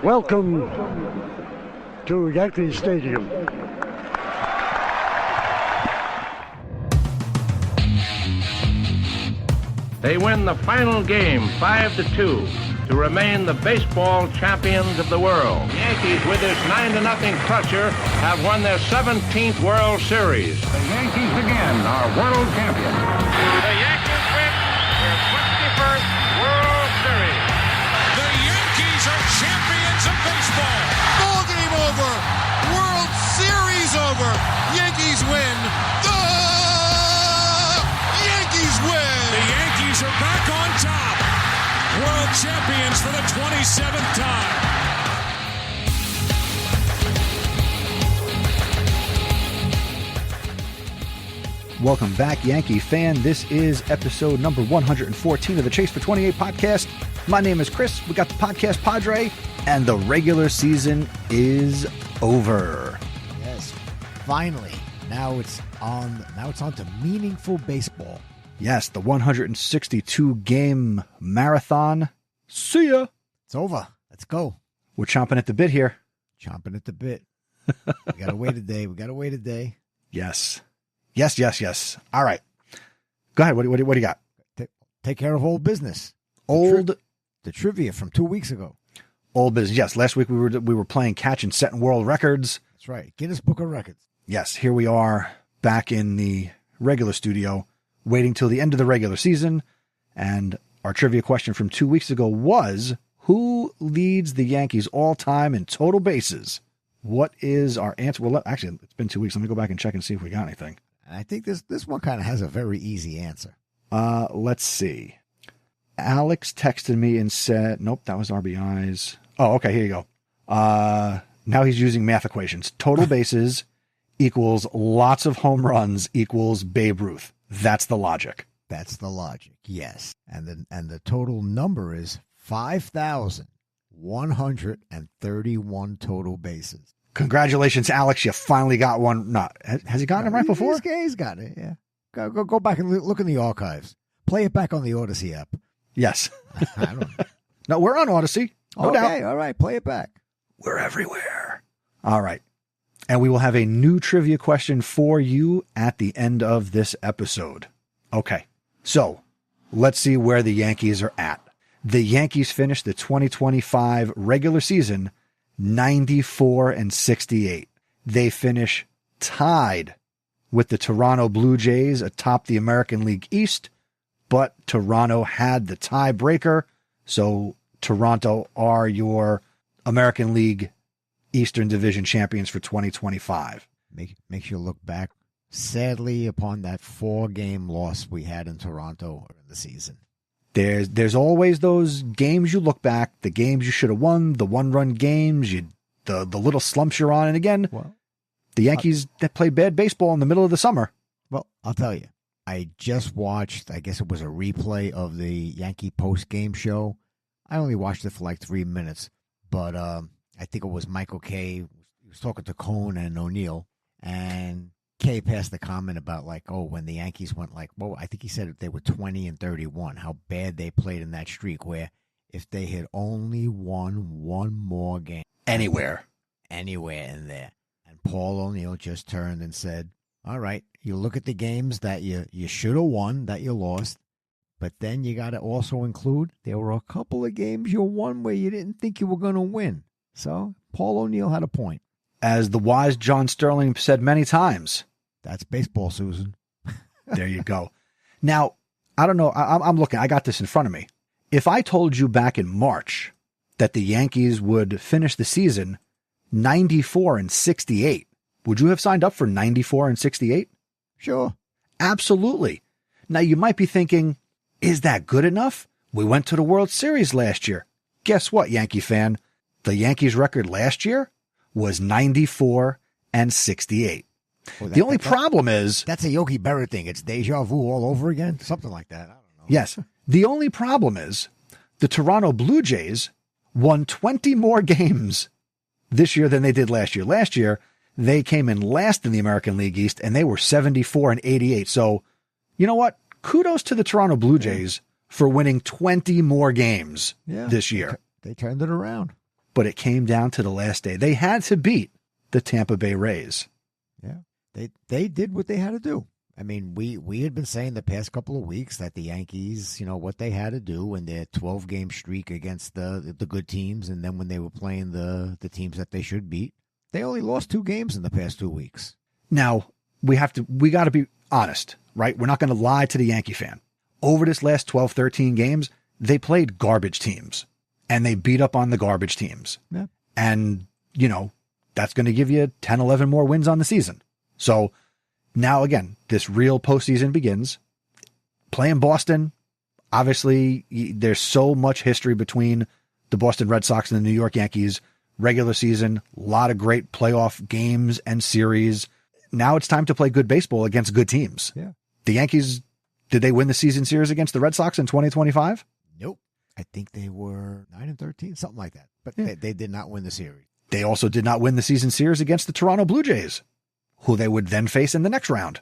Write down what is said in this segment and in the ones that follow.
Welcome to Yankee Stadium. They win the final game 5-2 to remain the baseball champions of the world. The Yankees, with this 9-0 crusher, have won their 17th World Series. The Yankees again are world champions. The Yankees win their 21st World Series. The Yankees are champions of baseball. Ball game over. World Series over. Yankees win. The Yankees win. The Yankees are back on top. World champions for the 27th time. Welcome back, Yankee fan. This is episode number 114 of the Chase for 28 podcast. My name is Chris. We got the Podcast Padre, and the regular season is over. Yes, finally. Now it's on to meaningful baseball. Yes, the 162 game marathon. See ya. It's over. Let's go. We're chomping at the bit here. Chomping at the bit. We gotta wait a day. Yes. Yes. All right. Go ahead. What do you got? Take care of old business. The trivia from 2 weeks ago. Old business. Yes. Last week we were playing catch and setting world records. That's right. Guinness Book of Records. Yes. Here we are back in the regular studio, waiting till the end of the regular season. And our trivia question from 2 weeks ago was, who leads the Yankees all time in total bases? What is our answer? Well, actually, it's been 2 weeks. Let me go back and check and see if we got anything. And I think this one kind of has a very easy answer. Let's see. Alex texted me and said, nope, that was RBIs. Oh, okay, here you go. Now he's using math equations. Total bases equals lots of home runs equals Babe Ruth. That's the logic. That's the logic, yes. And the total number is 5,131 total bases. Congratulations, Alex. You finally got one. No, has he gotten it right before? He's got it, yeah. Go back and look in the archives. Play it back on the Odyssey app. Yes. I don't know. No, we're on Odyssey. No doubt. All right. Play it back. We're everywhere. All right. And we will have a new trivia question for you at the end of this episode. Okay. So let's see where the Yankees are at. The Yankees finished the 2025 regular season 94-68. They finish tied with the Toronto Blue Jays atop the American League East, but Toronto had the tiebreaker, so Toronto are your American League Eastern Division champions for 2025. Makes you look back sadly upon that 4-game loss we had in Toronto in the season. There's always those games you look back, the games you should have won, the one-run games, the little slumps you're on. And again, the Yankees that play bad baseball in the middle of the summer. Well, I'll tell you, I just watched, I guess it was a replay of the Yankee post-game show. I only watched it for like 3 minutes, but I think it was Michael Kay. He was talking to Cone and O'Neill, and Kay passed the comment about when the Yankees went I think he said they were 20-31, how bad they played in that streak, where if they had only won one more game. Anywhere in there. And Paul O'Neill just turned and said, all right, you look at the games that you should have won, that you lost, but then you got to also include there were a couple of games you won where you didn't think you were going to win. So Paul O'Neill had a point. As the wise John Sterling said many times, that's baseball, Susan. There you go. Now, I don't know. I'm looking. I got this in front of me. If I told you back in March that the Yankees would finish the season 94-68, would you have signed up for 94-68? Sure. Absolutely. Now, you might be thinking, is that good enough? We went to the World Series last year. Guess what, Yankee fan? The Yankees record last year was 94-68. Well, the only problem is... That's a Yogi Berra thing. It's deja vu all over again. Something like that. I don't know. Yes. The only problem is the Toronto Blue Jays won 20 more games this year than they did last year. Last year, they came in last in the American League East, and they were 74-88. So, you know what? Kudos to the Toronto Blue Jays for winning 20 more games this year. They turned it around. but it came down to the last day. They had to beat the Tampa Bay Rays. Yeah, they did what they had to do. I mean, we had been saying the past couple of weeks that the Yankees, what they had to do in their 12-game streak against the good teams, and then when they were playing the teams that they should beat, they only lost 2 games in the past 2 weeks. Now, we got to be honest, right? We're not going to lie to the Yankee fan. Over this last 12, 13 games, they played garbage teams, and they beat up on the garbage teams. Yeah. And, that's going to give you 10, 11 more wins on the season. So now, again, this real postseason begins. Playing Boston, obviously, there's so much history between the Boston Red Sox and the New York Yankees. Regular season, a lot of great playoff games and series. Now it's time to play good baseball against good teams. Yeah. The Yankees, did they win the season series against the Red Sox in 2025? Nope. I think they were 9-13, something like that. But Yeah. they did not win the series. They also did not win the season series against the Toronto Blue Jays, who they would then face in the next round.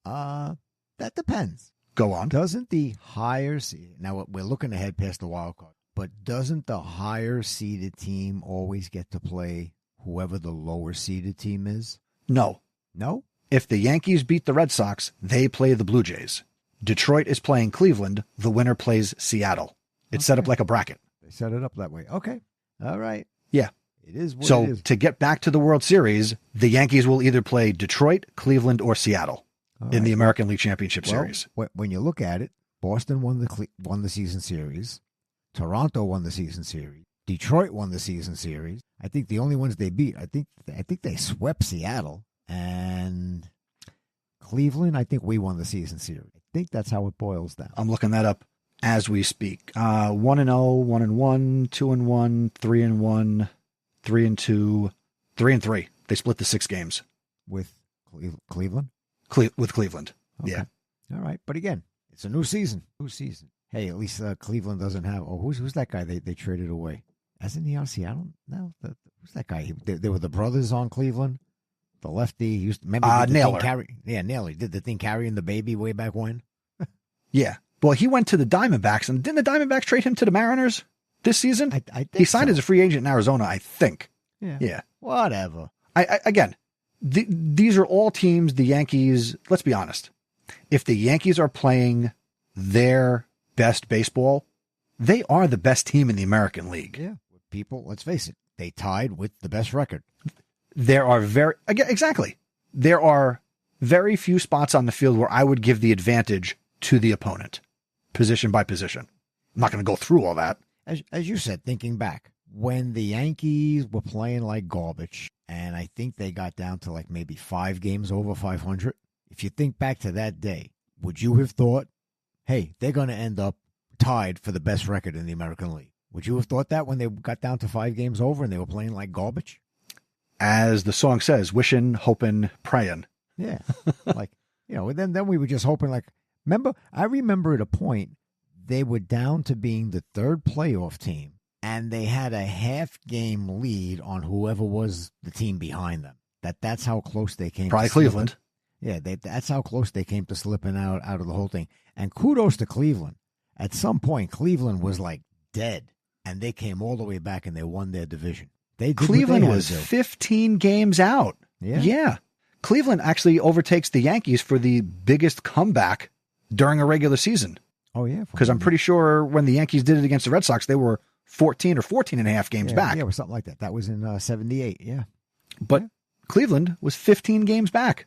That depends. Go on. Doesn't the higher seed, now we're looking ahead past the wild card, but doesn't the higher seeded team always get to play whoever the lower seeded team is? No. No? If the Yankees beat the Red Sox, they play the Blue Jays. Detroit is playing Cleveland. The winner plays Seattle. It's set up like a bracket. They set it up that way. Okay. All right. Yeah. It is what So it is. to get back to the World Series, the Yankees will either play Detroit, Cleveland, or Seattle in the American League Championship Series. When you look at it, Boston won the season series. Toronto won the season series. Detroit won the season series. I think the only ones they beat, I think they swept Seattle. And Cleveland, I think we won the season series. I think that's how it boils down. I'm looking that up as we speak. 1-0, 1-1, 2-1, 3-1, 3-2, 3-3. They split the 6 games With Cleveland? with Cleveland. Okay. Yeah. All right. But again, it's a new season. Hey, at least Cleveland doesn't have. Oh, who's that guy they traded away? Hasn't he on Seattle? No. Who's that guy? They were the brothers on Cleveland. The lefty. He used to, remember he did the Naylor. thing Naylor. He did the thing carrying the baby way back when. Yeah. Well, he went to the Diamondbacks, and didn't the Diamondbacks trade him to the Mariners this season? I think he signed so. as a free agent in Arizona, I think. Yeah. Whatever. Again, these are all teams, the Yankees, let's be honest. If the Yankees are playing their best baseball, they are the best team in the American League. Yeah. People, let's face it, they tied with the best record. There are exactly. There are very few spots on the field where I would give the advantage to the opponent, position by position. I'm not going to go through all that. As you said, thinking back, when the Yankees were playing like garbage, and I think they got down to like maybe 5 games over 500, if you think back to that day, would you have thought, hey, they're going to end up tied for the best record in the American League? Would you have thought that when they got down to 5 games over and they were playing like garbage? As the song says, wishing, hoping, praying. Yeah. Then we were just hoping, I remember at a point, they were down to being the 3rd playoff team, and they had a half-game lead on whoever was the team behind them. That's how close they came. Probably Cleveland. Yeah, that's how close they came to slipping out of the whole thing. And kudos to Cleveland. At some point, Cleveland was like dead, and they came all the way back and they won their division. Cleveland was 15 games out. Yeah. Cleveland actually overtakes the Yankees for the biggest comeback during a regular season. Oh, yeah. Because I'm pretty sure when the Yankees did it against the Red Sox, they were 14 or 14 and a half games back. Yeah, or something like that. That was in 78, yeah. But Cleveland was 15 games back.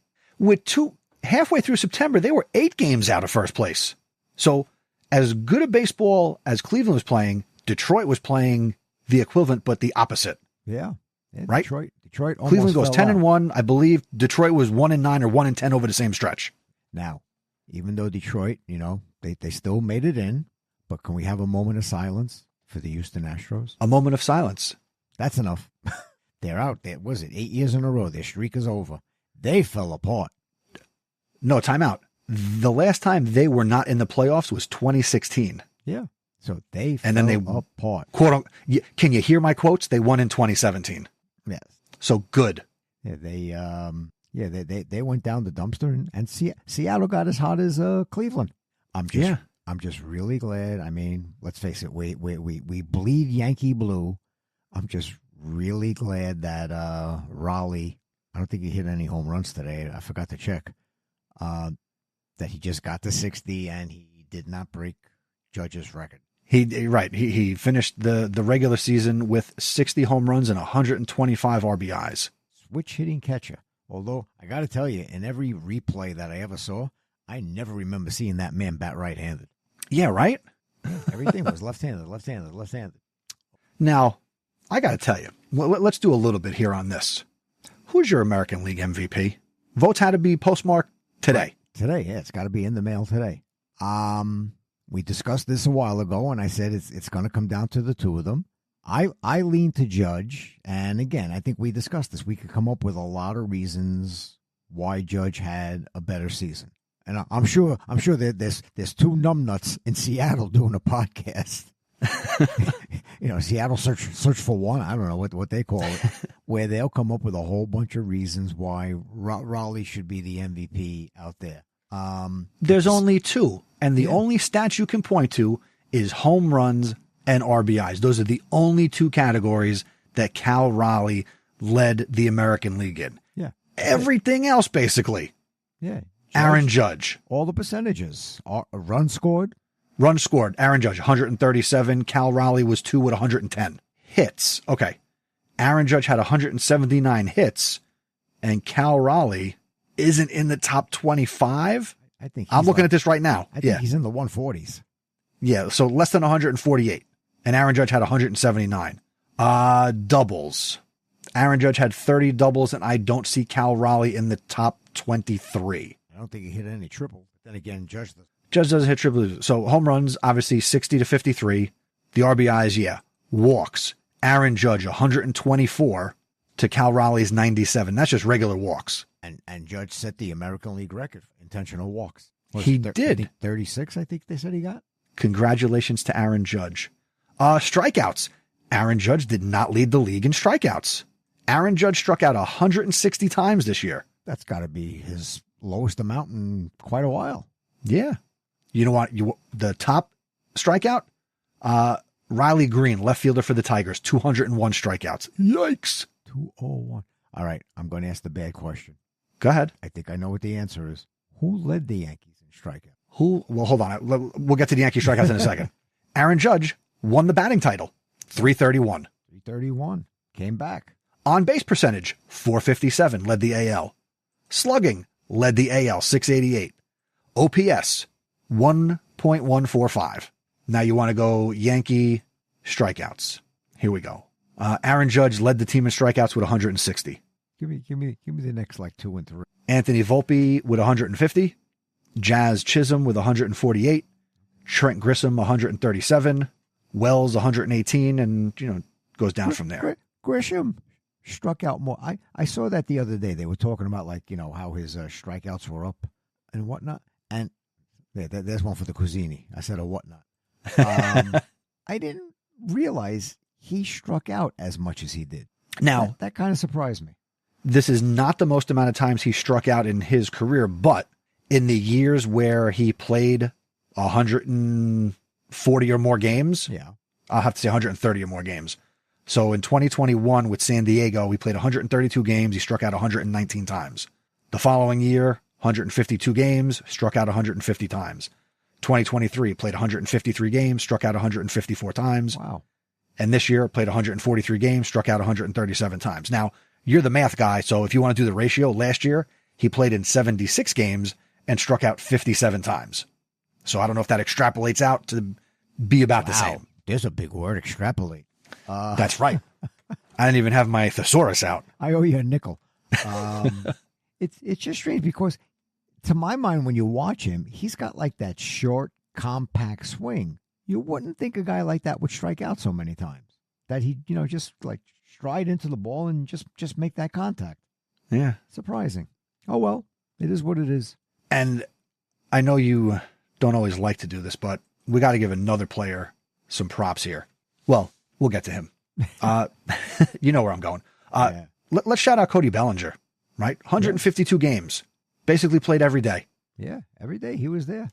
Halfway through September, they were 8 games out of first place. So as good a baseball as Cleveland was playing, Detroit was playing the equivalent, but the opposite. Yeah. Right? Detroit almost Cleveland goes fell 10-1. I believe Detroit was 1-9 or 1-10 over the same stretch. Now, even though Detroit, they still made it in, but can we have a moment of silence for the Houston Astros? A moment of silence. That's enough. They're out. Was it 8 years in a row? Their streak is over. They fell apart. No, timeout. The last time they were not in the playoffs was 2016. Yeah. So they fell and then they apart. Quote, can you hear my quotes? They won in 2017. Yes. So good. Yeah, they went down the dumpster, and Seattle got as hot as Cleveland. I'm just really glad. I mean, let's face it, we bleed Yankee blue I'm just really glad that Raleigh, I don't think he hit any home runs today. I forgot to check. That he just got to 60 and he did not break Judge's record. He finished the regular season with 60 home runs and 125 RBIs. Switch hitting catcher. Although, I got to tell you, in every replay that I ever saw, I never remember seeing that man bat right-handed. Yeah, right? Everything was left-handed. Now, I got to tell you, let's do a little bit here on this. Who's your American League MVP? Votes had to be postmarked today. Today, yeah, it's got to be in the mail today. We discussed this a while ago, and I said it's going to come down to the two of them. I lean to Judge, and again, I think we discussed this. We could come up with a lot of reasons why Judge had a better season, and I'm sure that there's two numbnuts in Seattle doing a podcast. Seattle search for one. I don't know what they call it, where they'll come up with a whole bunch of reasons why Raleigh should be the MVP out there. There's only two, and the only stats you can point to is home runs and RBIs. Those are the only two categories that Cal Raleigh led the American League in. Yeah, everything else basically. Yeah, Aaron Judge, all the percentages, runs scored. Runs scored, Aaron Judge, 137. Cal Raleigh was 2 with 110. Hits, okay. Aaron Judge had 179 hits, and Cal Raleigh isn't in the top 25. I think I'm looking at this right now. I think he's in the 140s. Yeah, so less than 148. And Aaron Judge had 179. Doubles. Aaron Judge had 30 doubles, and I don't see Cal Raleigh in the top 23. I don't think he hit any triple. But then again, Judge doesn't hit triple. So home runs, obviously 60 to 53. The RBIs, yeah. Walks. Aaron Judge, 124 to Cal Raleigh's 97. That's just regular walks. And Judge set the American League record for intentional walks. He did. 36, I think they said he got. Congratulations to Aaron Judge. Strikeouts. Aaron Judge did not lead the league in strikeouts. Aaron Judge struck out 160 times this year. That's got to be his lowest amount in quite a while. Yeah. You know what? The top strikeout? Riley Green, left fielder for the Tigers, 201 strikeouts. Yikes. 201. All right, I'm going to ask the bad question. Go ahead. I think I know what the answer is. Who led the Yankees in strikeouts? Well, hold on. We'll get to the Yankee strikeouts in a second. Aaron Judge won the batting title, 331. 331. Came back. On base percentage, 457, led the AL. Slugging, led the AL, 688. OPS, 1.145. Now you want to go Yankee strikeouts. Here we go. Aaron Judge led the team in strikeouts with 160. Give me the next like 2 and 3. Anthony Volpe with 150. Jazz Chisholm with 148. Trent Grissom 137. Wells 118, and goes down from there. Grisham struck out more. I saw that the other day. They were talking about how his strikeouts were up and whatnot. And there's one for the Cuisini. I said a whatnot. I didn't realize he struck out as much as he did. Now that kind of surprised me. This is not the most amount of times he struck out in his career, but in the years where he played 140 or more games, I'll have to say 130 or more games. So in 2021 with San Diego, we played 132 games. He struck out 119 times. The following year, 152 games, struck out 150 times. 2023 played 153 games, struck out 154 times. Wow. And this year played 143 games, struck out 137 times. Now, you're the math guy, so if you want to do the ratio, last year he played in 76 games and struck out 57 times. So I don't know if that extrapolates out to be about the same. There's a big word, extrapolate. That's right. I didn't even have my thesaurus out. I owe you a nickel. It's just strange because to my mind, when you watch him, he's got like that short, compact swing. You wouldn't think a guy like that would strike out so many times. That he, just like stride into the ball and just make that contact. Yeah. Surprising. Oh, well, it is what it is. And I know you don't always like to do this, but we got to give another player some props here. Well, we'll get to him. You know where I'm going. Let's shout out Cody Bellinger, right? 152 games. Basically played every day. Yeah, every day he was there.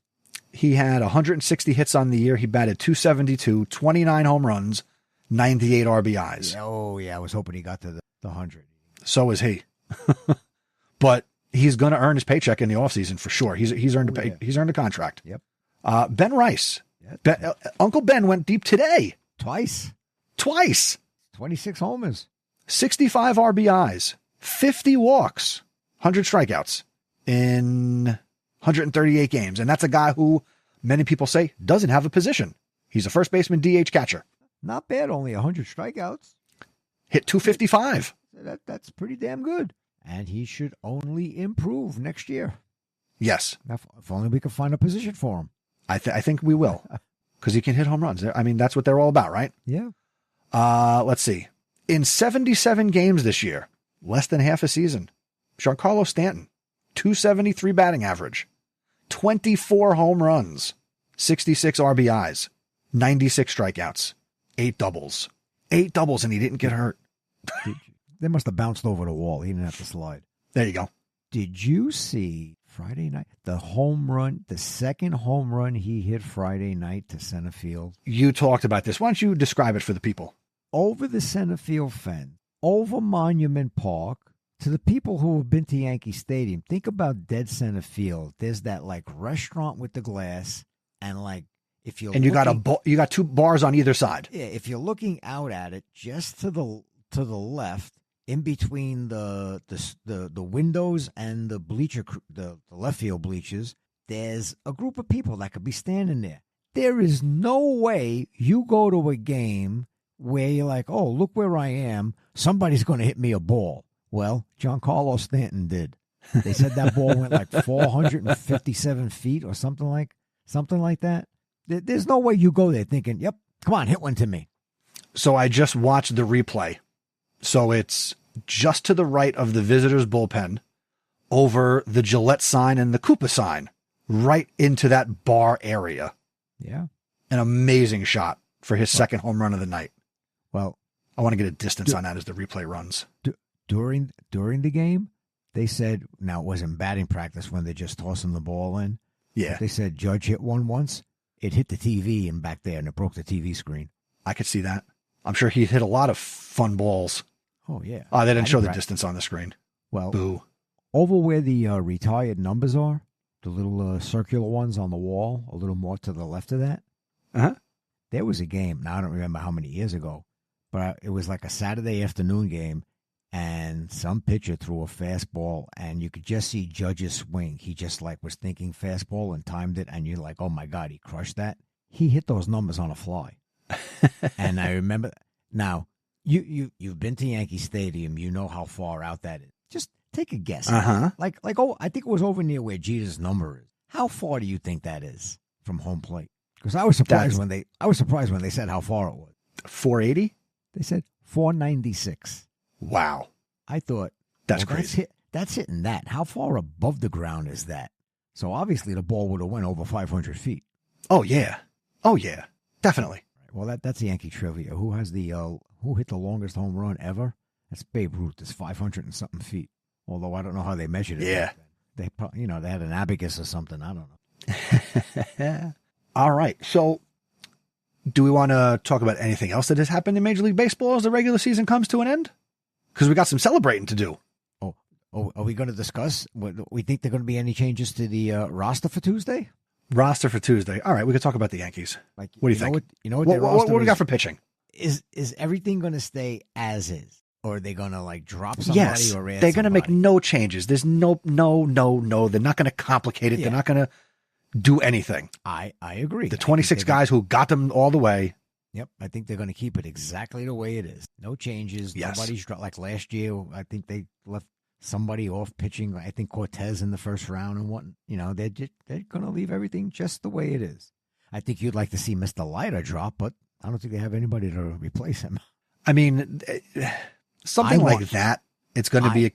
He had 160 hits on the year. He batted .272, 29 home runs, 98 RBIs. Oh, yeah. I was hoping he got to the 100. So is he. But he's going to earn his paycheck in the offseason for sure. He's earned he's earned a contract. Yep. Ben Rice. Uncle Ben went deep today. Twice. 26 homers. 65 RBIs. 50 walks. 100 strikeouts in 138 games. And that's a guy who many people say doesn't have a position. He's a first baseman, DH catcher. Not bad. Only 100 strikeouts. Hit 255. That's pretty damn good. And he should only improve next year. Yes. If only we could find a position for him. I think we will. Because he can hit home runs. I mean, that's what they're all about, right? Yeah. Let's see. In 77 games this year, less than half a season, Giancarlo Stanton, 273 batting average, 24 home runs, 66 RBIs, 96 strikeouts, 8 doubles. 8 doubles, and he didn't get hurt. They must have bounced over the wall. He didn't have to slide. There you go. Did you see Friday night, the home run, the second home run he hit Friday night to center field? You talked about this. Why don't you describe it for the people? Over the center field fence, over Monument Park, to the people who have been to Yankee Stadium, think about dead center field. There's that like restaurant with the glass, and like if you're you got 2 bars on either side. Yeah, if you're looking out at it, just to the left, in between the windows and the left field bleachers, there's a group of people that could be standing there. There is no way you go to a game where you're like, oh, look where I am. Somebody's going to hit me a ball. Well, Giancarlo Stanton did. They said that ball went like 457 feet or something like that. There's no way you go there thinking, yep, come on, hit one to me. So I just watched the replay. So it's just to the right of the visitors' bullpen, over the Gillette sign and the Koopa sign, right into that bar area. Yeah. An amazing shot for his second home run of the night. Well, I want to get a distance on that as the replay runs. During the game, they said, now it wasn't batting practice when they're just tossing the ball in. Yeah. But they said Judge hit one once. It hit the TV and back there, and it broke the TV screen. I could see that. I'm sure he hit a lot of fun balls. Oh, yeah. They didn't show the distance on the screen. Well, boo. Over where the retired numbers are, the little circular ones on the wall, a little more to the left of that, there was a game. Now, I don't remember how many years ago, but it was like a Saturday afternoon game, and some pitcher threw a fastball, and you could just see Judge's swing. He just like was thinking fastball and timed it, and you're like, oh, my God, he crushed that. He hit those numbers on a fly. And I remember, now, you've been to Yankee Stadium. You know how far out that is. Just take a guess. Like I think it was over near where Jeter's number is. How far do you think that is from home plate? Because I was surprised when they said how far it was. 480? They said 496. Wow. I thought that's crazy. That's hitting that. How far above the ground is that? So obviously the ball would have went over 500 feet. Oh yeah. Definitely. Well, that's the Yankee trivia. Who hit the longest home run ever? That's Babe Ruth. It's 500 and something feet. Although I don't know how they measured it. Yeah. They probably, they had an abacus or something. I don't know. All right. So do we want to talk about anything else that has happened in Major League Baseball as the regular season comes to an end? Because we got some celebrating to do. Oh, are we going to discuss what we think there are going to be any changes to the roster for Tuesday? Roster for Tuesday. All right, we could talk about the Yankees. Like, what do you think? What do we got for pitching? Is everything going to stay as is, or are they going to like drop somebody? Yes, or add they're going to make somebody? no changes. There's no. They're not going to complicate it. Yeah. They're not going to do anything. I agree. The 26 guys who got them all the way. Yep, I think they're going to keep it exactly the way it is. No changes. Yes. Nobody's dropped. Like last year, I think they left somebody off pitching. I think Cortez in the first round and what. They're going to leave everything just the way it is. I think you'd like to see Mr. Leiter drop, but I don't think they have anybody to replace him. I mean, something like that. It's going to be.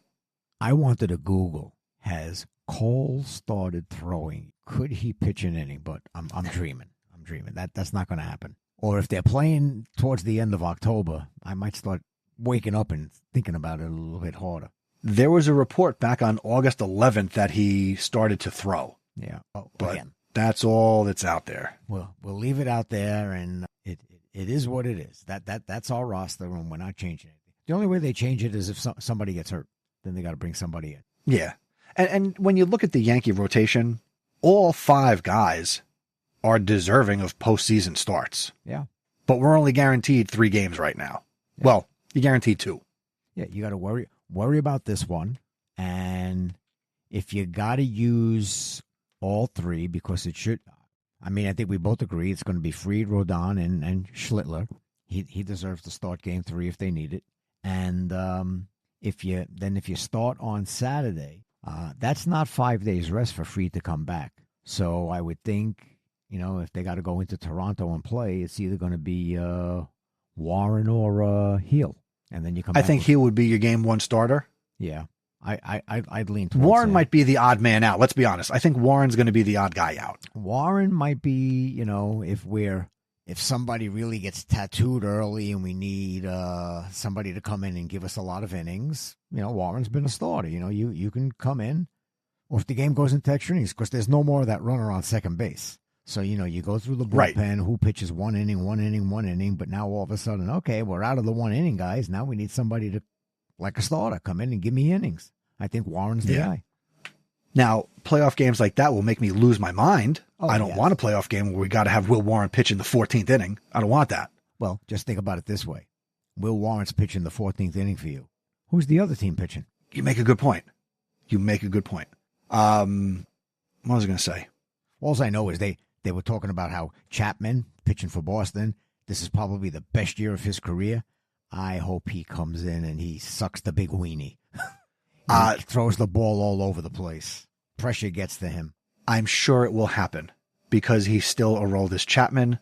I wanted to Google. Has Cole started throwing? Could he pitch an inning? But I'm dreaming. I'm dreaming. That's not going to happen. Or if they're playing towards the end of October, I might start waking up and thinking about it a little bit harder. There was a report back on August 11th that he started to throw. Yeah. But that's all that's out there. Well, we'll leave it out there, and It is what it is. That's our roster, and we're not changing it. The only way they change it is if somebody gets hurt. Then they got to bring somebody in. Yeah. And when you look at the Yankee rotation, all 5 guys are deserving of postseason starts. Yeah. But we're only guaranteed 3 games right now. Yeah. Well, you're guaranteed 2. Yeah, you got to worry about this one. And if you got to use all 3, because it should, I mean, I think we both agree it's going to be Fried, Rodon, and Schlittler. He deserves to start game 3 if they need it. And if you start on Saturday, that's not 5 days rest for Fried to come back. So I would think, if they got to go into Toronto and play, it's either going to be Warren or Heel. And then you come back. I think Heel would be your game 1 starter. Yeah. I'd lean towards Warren that. might be the odd man out. Let's be honest. I think Warren's going to be the odd guy out. Warren might be, if somebody really gets tattooed early and we need somebody to come in and give us a lot of innings, Warren's been a starter. You can come in, or if the game goes into extra innings, because there's no more of that runner on second base. So, you go through the bullpen, right. Who pitches 1 inning, but now all of a sudden, okay, we're out of the 1 inning, guys. Now we need somebody to, like a starter, come in and give me innings. I think Warren's the guy. Now, playoff games like that will make me lose my mind. Oh, I don't want a playoff game where we got to have Will Warren pitch in the 14th inning. I don't want that. Well, just think about it this way. Will Warren's pitching the 14th inning for you. Who's the other team pitching? You make a good point. What was I going to say? All I know is they were talking about how Chapman pitching for Boston, this is probably the best year of his career. I hope he comes in and he sucks the big weenie. Throws the ball all over the place. Pressure gets to him. I'm sure it will happen because he's still a role this Chapman,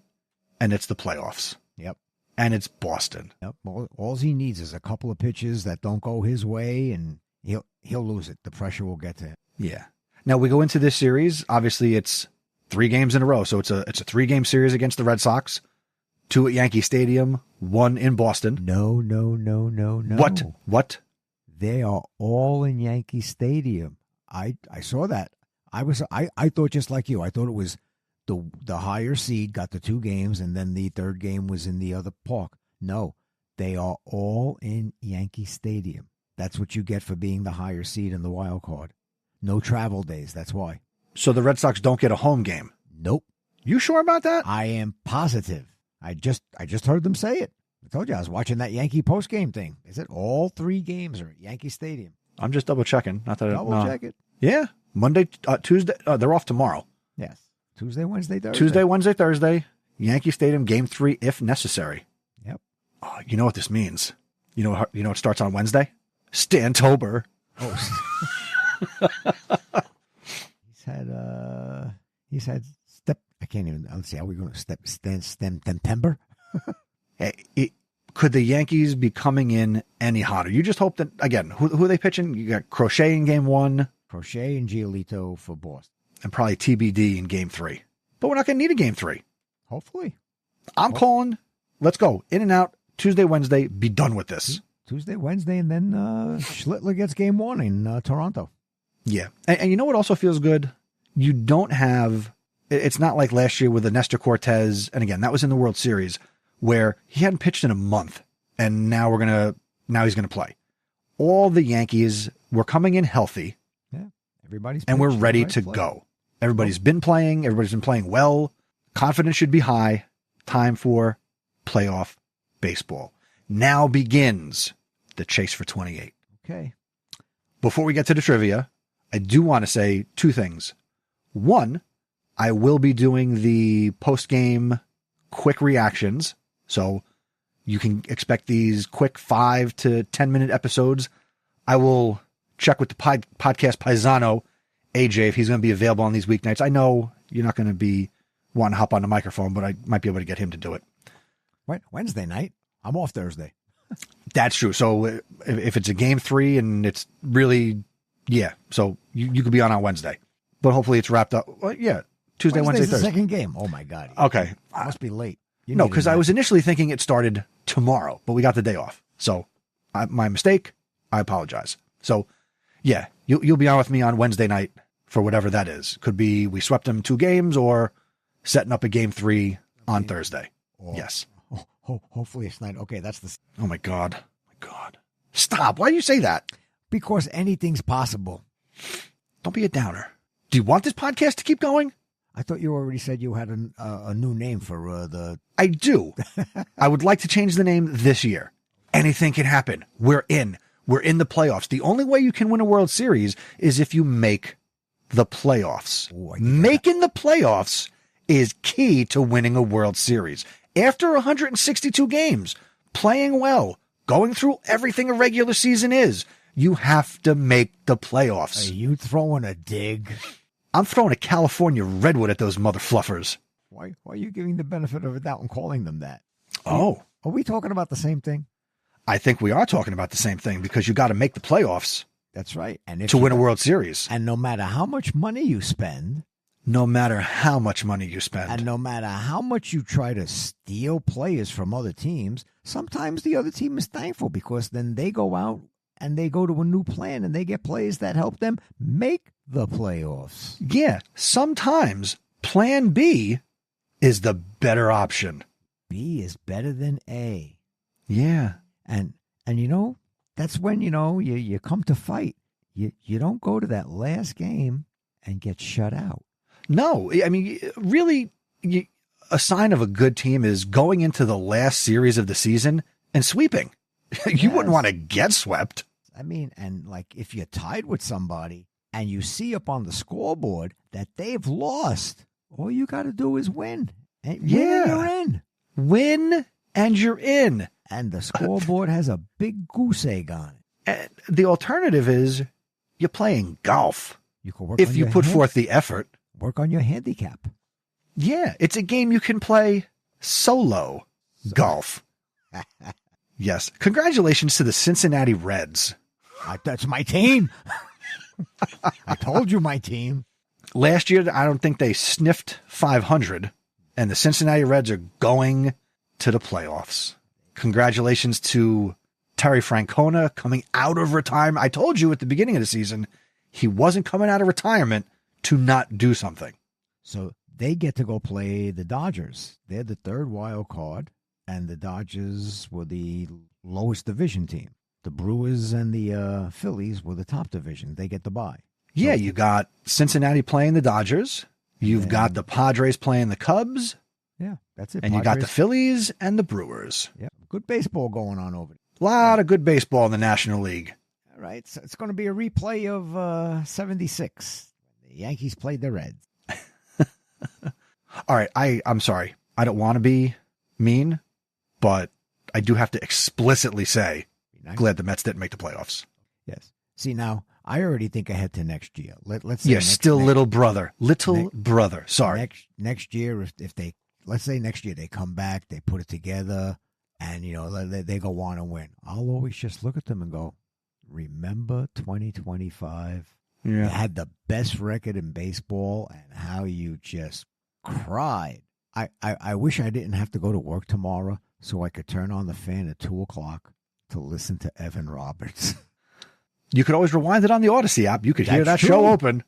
and it's the playoffs. Yep. And it's Boston. Yep. All he needs is a couple of pitches that don't go his way, and he'll lose it. The pressure will get to him. Yeah. Now we go into this series. Obviously, it's 3 games in a row, so it's a 3-game series against the Red Sox. 2 at Yankee Stadium, 1 in Boston. No. What? They are all in Yankee Stadium. I saw that. I thought just like you. I thought it was the higher seed got the 2 games, and then the 3rd game was in the other park. No, they are all in Yankee Stadium. That's what you get for being the higher seed in the wild card. No travel days. That's why. So the Red Sox don't get a home game? Nope. You sure about that? I am positive. I just heard them say it. I told you I was watching that Yankee postgame thing. They said all 3 games are at Yankee Stadium. I'm just double checking. Not that check it. Yeah, Monday, Tuesday. They're off tomorrow. Yes, Tuesday, Wednesday, Thursday. Tuesday, Wednesday, Thursday. Yankee Stadium, Game 3 if necessary. Yep. Oh, you know what this means? You know it starts on Wednesday. Stantober. Oh. He's had step. I can't even. Let's see how we're going to stand September. Hey, could the Yankees be coming in any hotter? You just hope that, again, who are they pitching? You got Crochet in Game 1. Crochet and Giolito for Boston. And probably TBD in Game 3. But we're not going to need a Game 3. Hopefully. I'm calling. Let's go. In and out. Tuesday, Wednesday. Be done with this. Tuesday, Wednesday, and then Schlittler gets Game 1 in Toronto. Yeah. And you know what also feels good? You don't have... It's not like last year with the Nestor Cortez. And again, that was in the World Series, where he hadn't pitched in a month, and now he's gonna play. All the Yankees were coming in healthy. Yeah, everybody's and we're ready to go. Everybody's been playing. Everybody's been playing well. Confidence should be high. Time for playoff baseball. Now begins the chase for 28. Okay. Before we get to the trivia, I do want to say 2 things. 1, I will be doing the post-game quick reactions. So you can expect these quick 5 to 10 minute episodes. I will check with the podcast Paisano, AJ, if he's going to be available on these weeknights. I know you're not going to be wanting to hop on the microphone, but I might be able to get him to do it. Wednesday night? I'm off Thursday. That's true. So if it's a Game 3 and it's really, so you could be on Wednesday. But hopefully it's wrapped up. Well, yeah, Tuesday, Wednesday, Thursday. The second game. Oh, my God. Okay. It must be late. No, because I was initially thinking it started tomorrow, but we got the day off. So my mistake. I apologize. So, yeah, you'll be on with me on Wednesday night for whatever that is. Could be we swept them 2 games or setting up a Game 3 on Thursday. Yes. Hopefully it's not. Okay, that's the. Oh, my God. Stop. Why do you say that? Because anything's possible. Don't be a downer. Do you want this podcast to keep going? I thought you already said you had a new name for the. I do. I would like to change the name this year. Anything can happen. We're in the playoffs. The only way you can win a World Series is if you make the playoffs. Ooh, Making the playoffs is key to winning a World Series. After 162 games, playing well, going through everything a regular season is, you have to make the playoffs. Are you throwing a dig? I'm throwing a California redwood at those mother fluffers. Why are you giving the benefit of the doubt and calling them that? Oh. Are we talking about the same thing? I think we are talking about the same thing because you got to make the playoffs. That's right. And to win a World Series. And no matter how much money you spend. And no matter how much you try to steal players from other teams, sometimes the other team is thankful because then they go out and they go to a new plan and they get players that help them make the playoffs. Yeah, sometimes plan B is the better option. B is better than A. Yeah. And that's when, you come to fight. You don't go to that last game and get shut out. No, I mean, really, a sign of a good team is going into the last series of the season and sweeping. You wouldn't want to get swept. I mean, and like if you're tied with somebody and you see up on the scoreboard that they've lost, all you got to do is win. And you're in. Win and you're in. And the scoreboard has a big goose egg on it. And the alternative is you're playing golf. You can work if you put forth the effort. Work on your handicap. Yeah, it's a game you can play solo golf. Yes. Congratulations to the Cincinnati Reds. That's my team. I told you my team. Last year, I don't think they sniffed 500, and the Cincinnati Reds are going to the playoffs. Congratulations to Terry Francona coming out of retirement. I told you at the beginning of the season, he wasn't coming out of retirement to not do something. So they get to go play the Dodgers. They're the third wild card, and the Dodgers were the lowest division team. The Brewers and the Phillies were the top division. They get the bye. Yeah, you got Cincinnati playing the Dodgers. You've got the Padres playing the Cubs. Yeah, that's it. And you got the Phillies and the Brewers. Yeah, good baseball going on over there. A lot of good baseball in the National League. All right, so it's going to be a replay of 76. The Yankees played the Reds. All right, I'm sorry. I don't want to be mean, but I do have to explicitly say, glad the Mets didn't make the playoffs. Yes. See, now, I already think ahead to next year. Let's say little brother. Sorry. Next year, if they, let's say next year they come back, they put it together, and, they go on and win. I'll always just look at them and go, remember 2025? Yeah. You had the best record in baseball and how you just cried. I wish I didn't have to go to work tomorrow so I could turn on the fan at 2:00 to listen to Evan Roberts. You could always rewind it on the Odyssey app. You could hear that show open.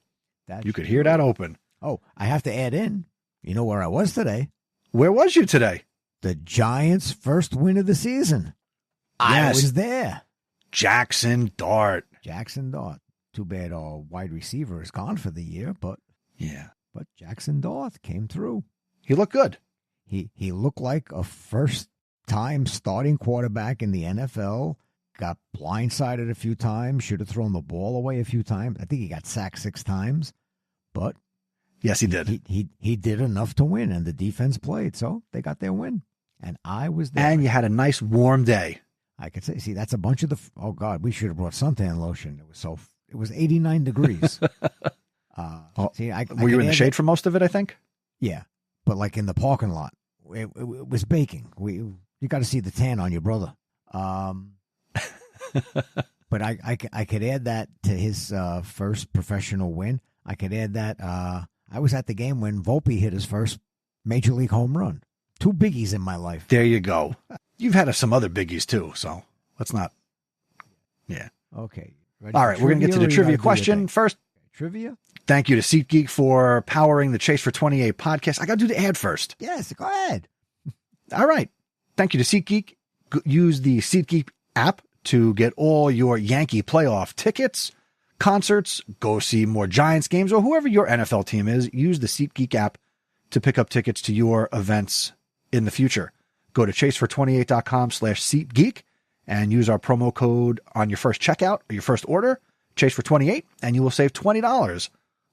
You could hear that open. Oh, I have to add in, you know where I was today? Where was you today? The Giants' first win of the season. I was there. Jackson Dart. Too bad our wide receiver is gone for the year, but Jackson Dart came through. He looked good. He looked like a first-time starting quarterback in the NFL. Got blindsided a few times. Should have thrown the ball away a few times. I think he got sacked 6 times, but yes, he did. He did enough to win, and the defense played, so they got their win. And I was there. And you had a nice warm day. I could say, see, that's a bunch of the. Oh God, we should have brought suntan lotion. It was 89 degrees. Were you in the shade for most of it? I think. Yeah, but like in the parking lot, it was baking. You got to see the tan on your brother. But I could add that to his first professional win. I could add that I was at the game when Volpe hit his first major league home run. 2 biggies in my life. There you go. You've had some other biggies too, so let's not. Yeah. Okay. All right, we're going to get to the trivia question first. Trivia? Thank you to SeatGeek for powering the Chase for 28 podcast. I got to do the ad first. Yes, go ahead. All right. Thank you to SeatGeek. Use the SeatGeek app to get all your Yankee playoff tickets, concerts, go see more Giants games, or whoever your NFL team is. Use the SeatGeek app to pick up tickets to your events in the future. Go to chasefor28.com/SeatGeek and use our promo code on your first checkout or your first order, chasefor28, and you will save $20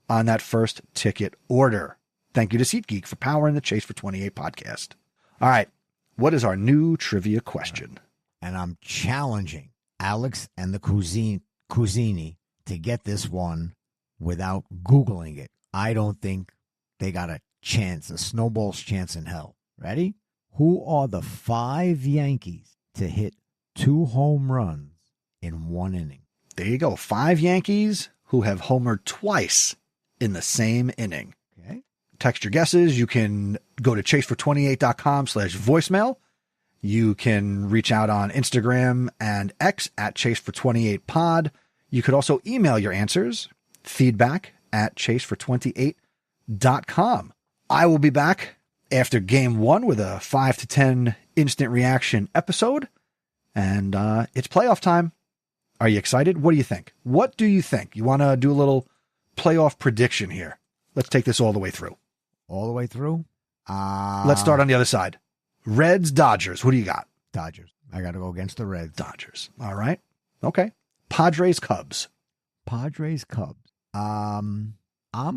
on that first ticket order. Thank you to SeatGeek for powering the Chase for 28 podcast. All right. What is our new trivia question? And I'm challenging Alex and the Cusini to get this one without Googling it. I don't think they got a chance, a snowball's chance in hell. Ready? Who are the 5 Yankees to hit 2 home runs in 1 inning? There you go. 5 Yankees who have homered twice in the same inning. Okay. Text your guesses. You can go to chasefor28.com/voicemail. You can reach out on Instagram and X at chasefor28pod. You could also email your answers, feedback@chasefor28.com. I will be back after game 1 with a 5 to 10 instant reaction episode. And it's playoff time. Are you excited? What do you think? What do you think? You want to do a little playoff prediction here? Let's take this all the way through. All the way through? Let's start on the other side. Reds, Dodgers. Who do you got? Dodgers. I got to go against the Reds. Dodgers. All right. Okay. Padres, Cubs. Padres, Cubs. I'm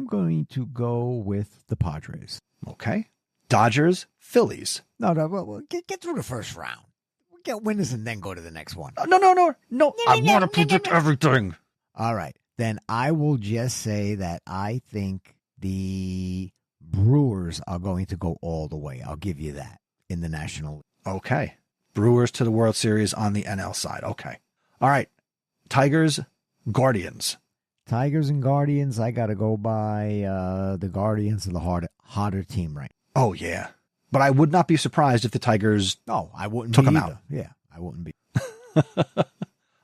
going to go with the Padres. Okay. Dodgers, Phillies. No, well, get through the first round. We'll get winners and then go to the next one. No. I want to predict everything. All right. Then I will just say that I think the Brewers are going to go all the way. I'll give you that in the National League. Okay. Brewers to the World Series on the NL side. Okay. All right. Tigers, Guardians. Tigers and Guardians, I got to go by the Guardians of the hotter team, right? Oh, yeah. But I would not be surprised if the Tigers I wouldn't took be them either. out. Yeah, I wouldn't be.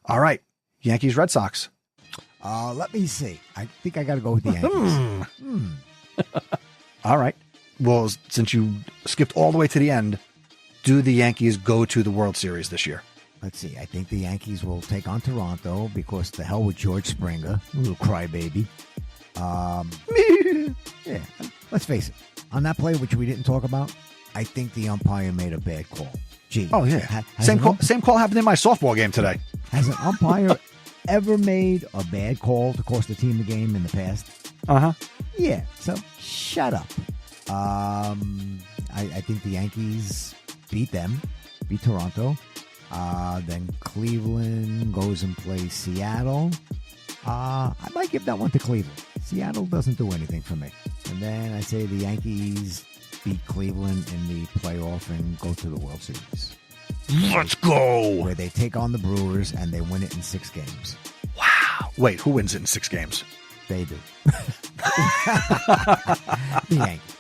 All right. Yankees, Red Sox. Let me see. I think I got to go with the Yankees. All right. Well, since you skipped all the way to the end, do the Yankees go to the World Series this year? Let's see. I think the Yankees will take on Toronto because the hell with George Springer, little crybaby. Yeah, let's face it. On that play, which we didn't talk about, I think the umpire made a bad call. Gee. Oh, yeah. Same call happened in my softball game today. Has an umpire ever made a bad call to cost the team a game in the past? Uh-huh. Yeah, so shut up. I think the Yankees beat Toronto. Then Cleveland goes and plays Seattle. I might give that one to Cleveland. Seattle doesn't do anything for me. And then I say the Yankees beat Cleveland in the playoff and go to the World Series. Let's go. Where they take on the Brewers and they win it in 6 games. Wow. Wait, who wins it in 6 games? They do. The Yankees.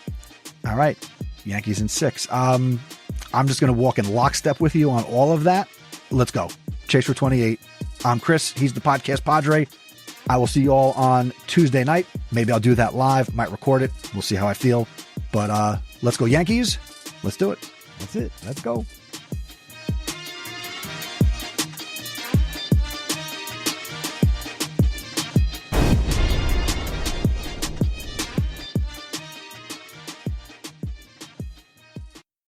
All right. Yankees in 6. I'm just going to walk in lockstep with you on all of that. Let's go. Chase for 28. I'm Chris. He's the Podcast Padre. I will see you all on Tuesday night. Maybe I'll do that live. Might record it. We'll see how I feel. But let's go Yankees. Let's do it. That's it. Let's go.